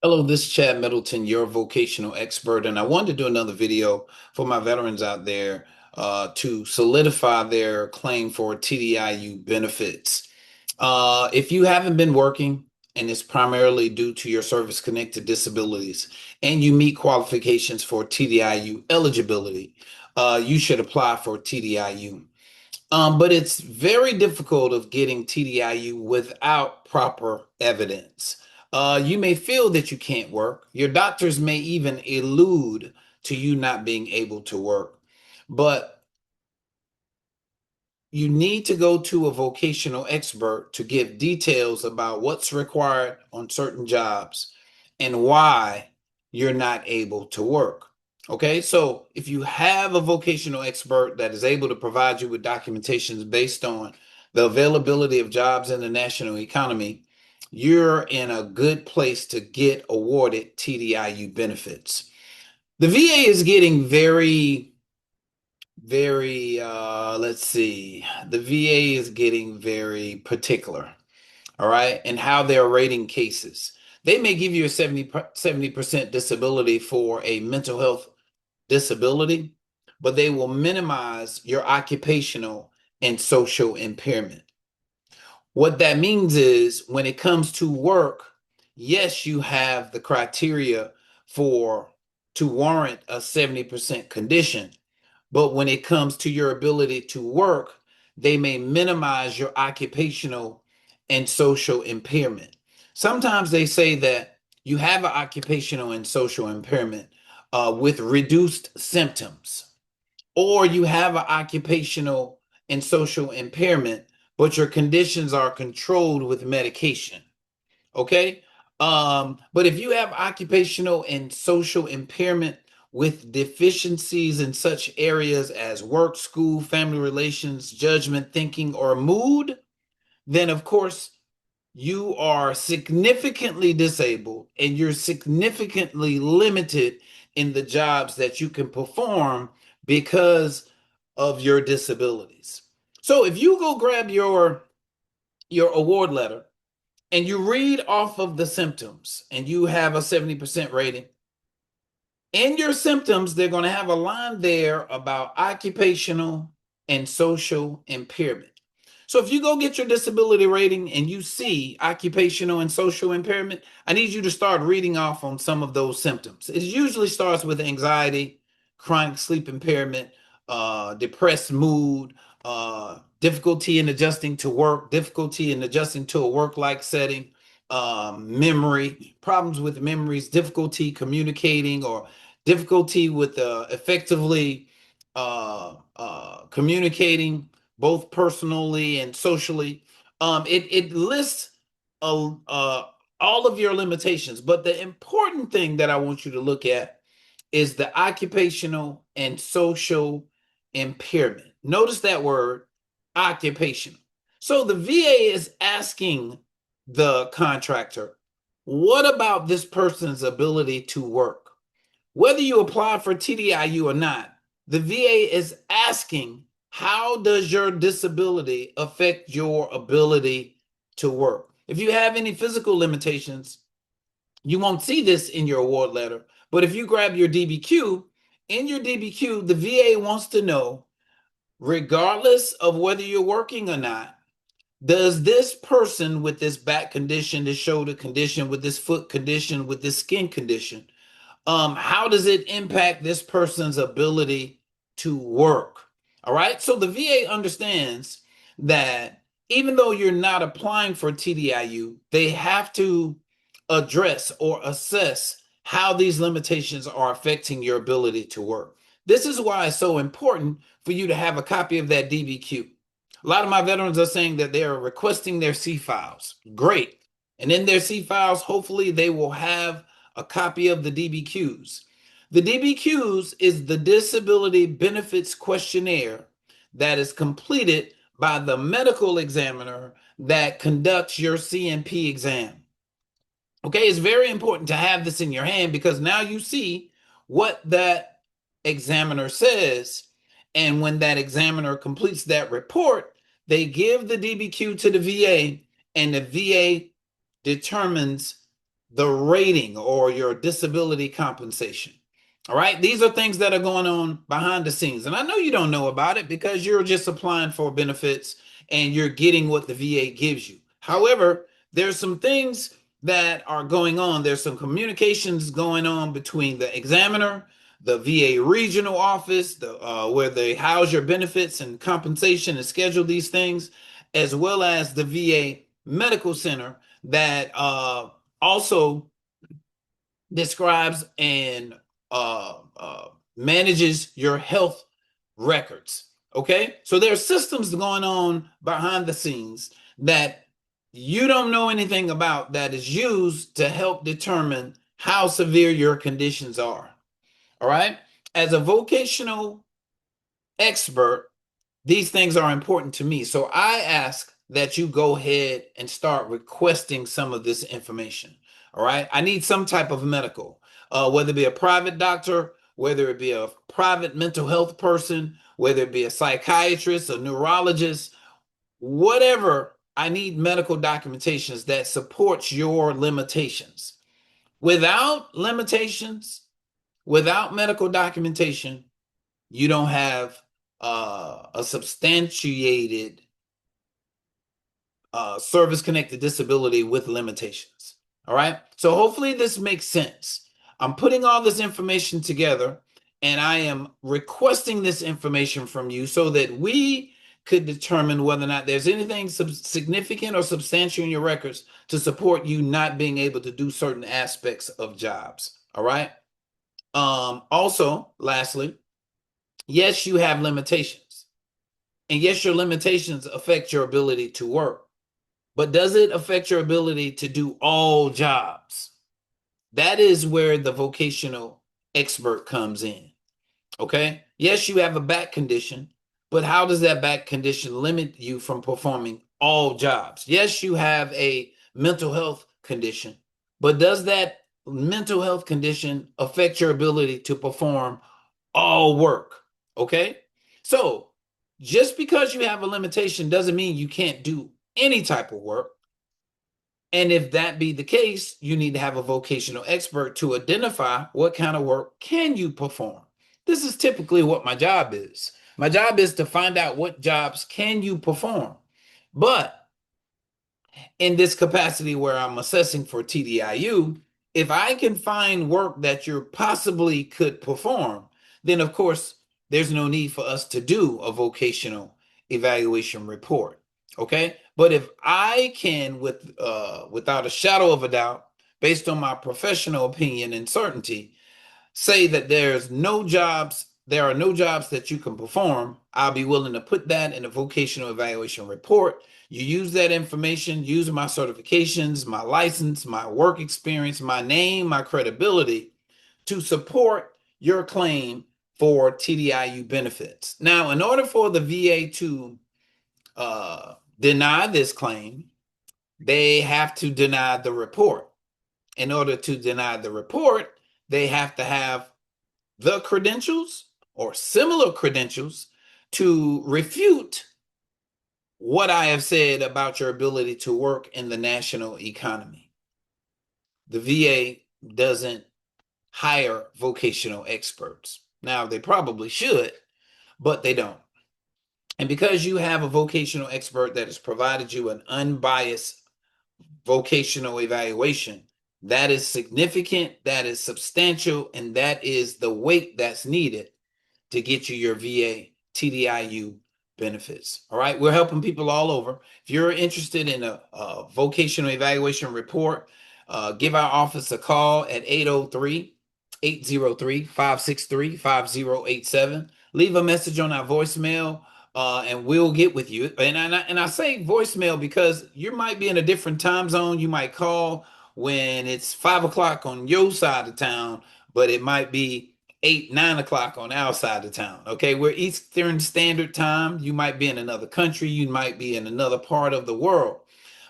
Hello, this is Chad Middleton, your vocational expert, and I wanted to do another video for my veterans out there to solidify their claim for TDIU benefits. If you haven't been working and it's primarily due to your service-connected disabilities and you meet qualifications for TDIU eligibility, you should apply for TDIU. But it's very difficult of getting TDIU without proper evidence. You may feel that you can't work. Your doctors may even allude to you not being able to work. But you need to go to a vocational expert to give details about what's required on certain jobs and why you're not able to work. Okay, so if you have a vocational expert that is able to provide you with documentations based on the availability of jobs in the national economy, you're in a good place to get awarded TDIU benefits. The VA is getting let's see, the VA is getting very particular, all right, and how they're rating cases. They may give you a 70% disability for a mental health disability, but they will minimize your occupational and social impairment. What that means is when it comes to work, yes, you have the criteria for to warrant a 70% condition, but when it comes to your ability to work, they may minimize your occupational and social impairment. Sometimes they say that you have an occupational and social impairment with reduced symptoms, or you have an occupational and social impairment, but your conditions are controlled with medication. Okay. But if you have occupational and social impairment with deficiencies in such areas as work, school, family relations, judgment, thinking, or mood, then of course you are significantly disabled and you're significantly limited in the jobs that you can perform because of your disabilities. So if you go grab your award letter and you read off of the symptoms and you have a 70% rating, in your symptoms, they're going to have a line there about occupational and social impairment. So if you go get your disability rating and you see occupational and social impairment, I need you to start reading off on some of those symptoms. It usually starts with anxiety, chronic sleep impairment, depressed mood, difficulty in adjusting to work, difficulty in adjusting to a work-like setting, memory, problems with memories, difficulty communicating, or difficulty with effectively communicating both personally and socially. It lists all of your limitations, but the important thing that I want you to look at is the occupational and social impairment. Notice that word, occupational. So the VA is asking the contractor, what about this person's ability to work? Whether you apply for TDIU or not, the VA is asking, how does your disability affect your ability to work? If you have any physical limitations, you won't see this in your award letter. But if you grab your DBQ, in your DBQ, the VA wants to know, regardless of whether you're working or not, does this person with this back condition, this shoulder condition, with this foot condition, with this skin condition, how does it impact this person's ability to work? All right. So the VA understands that even though you're not applying for TDIU, they have to address or assess how these limitations are affecting your ability to work. This is why it's so important for you to have a copy of that DBQ. A lot of my veterans are saying that they are requesting their C files. Great. And in their C files, hopefully they will have a copy of the DBQs. The DBQs is the Disability Benefits Questionnaire that is completed by the medical examiner that conducts your CNP exam. Okay, it's very important to have this in your hand because now you see what that examiner says. And when that examiner completes that report, they give the DBQ to the VA, and the VA determines the rating or your disability compensation. All right. These are things that are going on behind the scenes. And I know you don't know about it because you're just applying for benefits and you're getting what the VA gives you. However, there's some things that are going on. There's some communications going on between the examiner, the VA regional office, where they house your benefits and compensation and schedule these things, as well as the VA medical center that also describes and manages your health records. Okay, so there are systems going on behind the scenes that you don't know anything about that is used to help determine how severe your conditions are. All right, as a vocational expert, these things are important to me. So I ask that you go ahead and start requesting some of this information. All right. I need some type of medical, whether it be a private doctor, whether it be a private mental health person, whether it be a psychiatrist, a neurologist, whatever. I need medical documentations that supports your limitations. Without limitations, without medical documentation, you don't have a substantiated service connected disability with limitations. All right. So hopefully this makes sense. I'm putting all this information together and I am requesting this information from you so that we could determine whether or not there's anything significant or substantial in your records to support you not being able to do certain aspects of jobs. All right. Also, lastly, yes, you have limitations. And yes, your limitations affect your ability to work. But does it affect your ability to do all jobs? That is where the vocational expert comes in. Okay. Yes, you have a back condition, but how does that back condition limit you from performing all jobs? Yes, you have a mental health condition, but does that mental health condition affect your ability to perform all work? Okay. So just because you have a limitation doesn't mean you can't do any type of work. And if that be the case, you need to have a vocational expert to identify what kind of work can you perform. This is typically what my job is. My job is to find out what jobs can you perform. But in this capacity where I'm assessing for TDIU, if I can find work that you possibly could perform, then of course there's no need for us to do a vocational evaluation report. Okay. But if I can, without a shadow of a doubt, based on my professional opinion and certainty, say that there are no jobs that you can perform, I'll be willing to put that in a vocational evaluation report. You use that information, use my certifications, my license, my work experience, my name, my credibility to support your claim for TDIU benefits. Now, in order for the VA to deny this claim, they have to deny the report. In order to deny the report, they have to have the credentials or similar credentials to refute what I have said about your ability to work in the national economy. The VA doesn't hire vocational experts. Now, they probably should, but they don't. And because you have a vocational expert that has provided you an unbiased vocational evaluation, that is significant, that is substantial, and that is the weight that's needed to get you your VA TDIU benefits. All right. We're helping people all over. If you're interested in a vocational evaluation report, give our office a call at 803-803-563-5087. Leave a message on our voicemail and we'll get with you. And I say voicemail because you might be in a different time zone. You might call when it's 5 o'clock on your side of town, but it might be 8, 9 o'clock on our side of town. Okay, we're Eastern Standard Time. You might be in another country, you might be in another part of the world.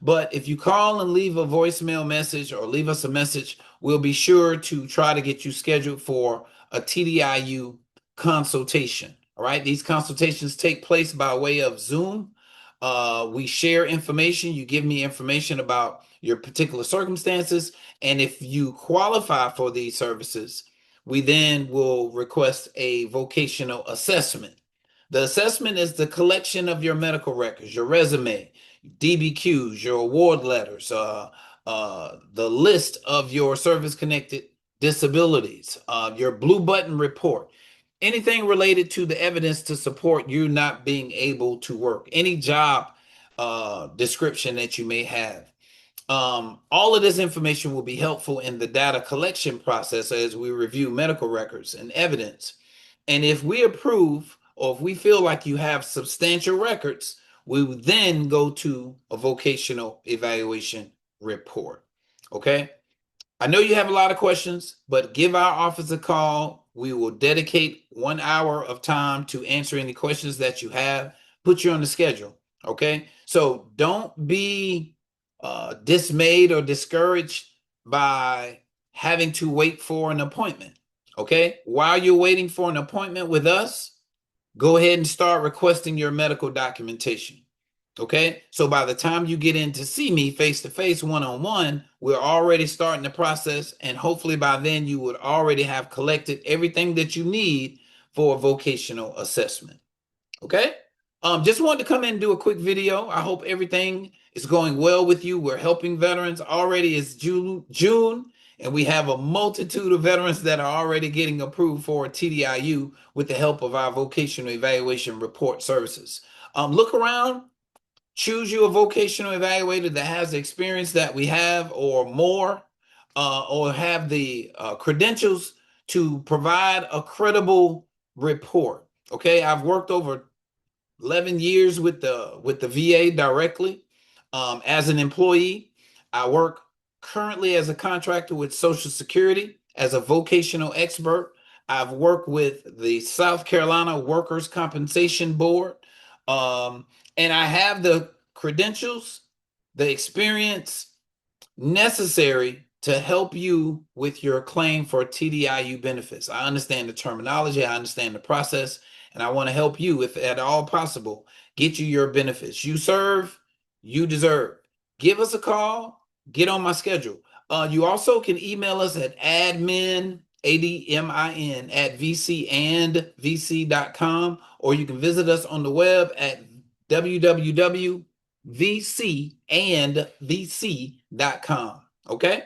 But if you call and leave a voicemail message or leave us a message, we'll be sure to try to get you scheduled for a TDIU consultation. All right, these consultations take place by way of Zoom. We share information. You give me information about your particular circumstances. And if you qualify for these services, we then will request a vocational assessment. The assessment is the collection of your medical records, your resume, DBQs, your award letters, the list of your service-connected disabilities, your blue button report, anything related to the evidence to support you not being able to work, any job description that you may have. All of this information will be helpful in the data collection process as we review medical records and evidence. And if we approve or if we feel like you have substantial records, we would then go to a vocational evaluation report. Okay. I know you have a lot of questions, but give our office a call. We will dedicate 1 hour of time to answer any questions that you have, put you on the schedule. Okay. So don't be dismayed or discouraged by having to wait for an appointment. Okay. While you're waiting for an appointment with us, go ahead and start requesting your medical documentation. Okay. So by the time you get in to see me face to face, one on one, we're already starting the process. And hopefully by then you would already have collected everything that you need for a vocational assessment. Okay. Just wanted to come in and do a quick video. I hope everything is going well with you. We're helping veterans. Already is June, and we have a multitude of veterans that are already getting approved for TDIU with the help of our vocational evaluation report services. Look around, choose you a vocational evaluator that has the experience that we have or more, or have the credentials to provide a credible report. Okay, I've worked over 11 years with the VA directly as an employee. I work currently as a contractor with Social Security as a vocational expert. I've worked with the South Carolina Workers' Compensation Board, and I have the credentials, the experience necessary to help you with your claim for TDIU benefits. I understand the terminology, I understand the process, and I want to help you, if at all possible, get you your benefits. You serve, you deserve. Give us a call, get on my schedule. You also can email us at admin, ADMIN, at vcandvc.com, or you can visit us on the web at www.vcandvc.com. Okay.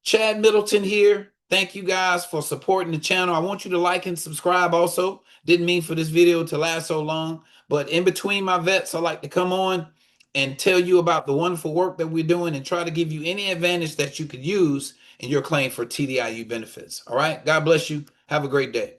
Chad Middleton here. Thank you guys for supporting the channel. I want you to like and subscribe also. Didn't mean for this video to last so long, but in between my vets, I like to come on and tell you about the wonderful work that we're doing and try to give you any advantage that you could use in your claim for TDIU benefits. All right. God bless you. Have a great day.